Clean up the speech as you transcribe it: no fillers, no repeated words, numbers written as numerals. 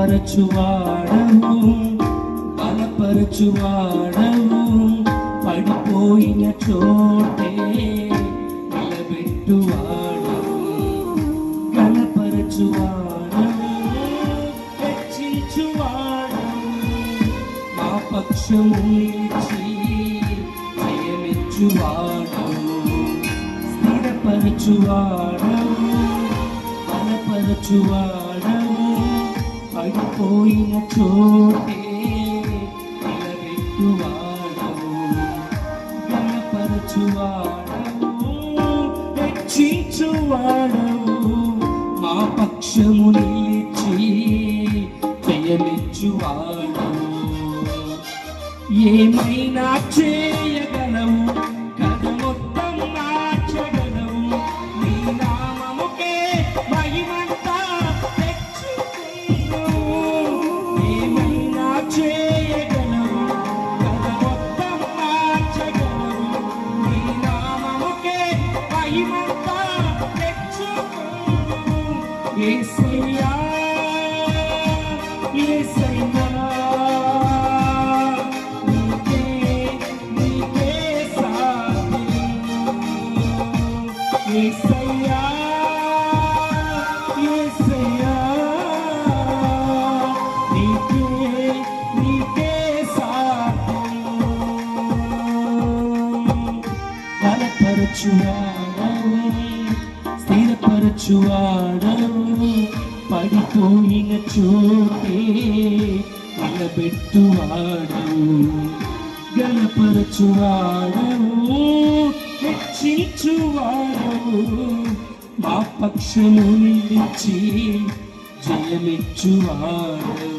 స్థిరపరచువాడవు, బలపరచువాడవు, పడిపోయిన చోటే నిలబెట్టువాడవు, గణపరచువాడవు, హెచ్చించువాడవు, మా పక్షము నిలిచి జయమిచ్చువాడవు, స్థిరపరచువాడవు, బలపరచువాడవు, పడిపోయిన చోటే నిలబెట్టువాడవు, గణపరచువాడవు, హెచ్చించువాడవు, మా పక్షము నిలిచి జయమిచ్చువాడవు. ఏమైనా చేయగలవు, కథ మొత్తం మార్చగలవు, నీ నామముకే మహిమంతా తెచ్చుకున్నావు. ఏమైనా చేయగలవు, కథ మొత్తం మార్చగలవు, నీ నామముకే మహిమంతా తెచ్చుకున్నావు. యేసయ్యా, యేసయ్యా, యేసయ్యా, యేసయ్యా, నీకే సాధ్యం. బలపరచువాడవు, స్థిరపరచువాడవు, పడిపోయిన చోటే నిలబెట్టువాడవు, గణపరచువాడవు, హెచ్చించువాడవు, మా పక్షము నిలిచి జయమిచ్చువాడవు.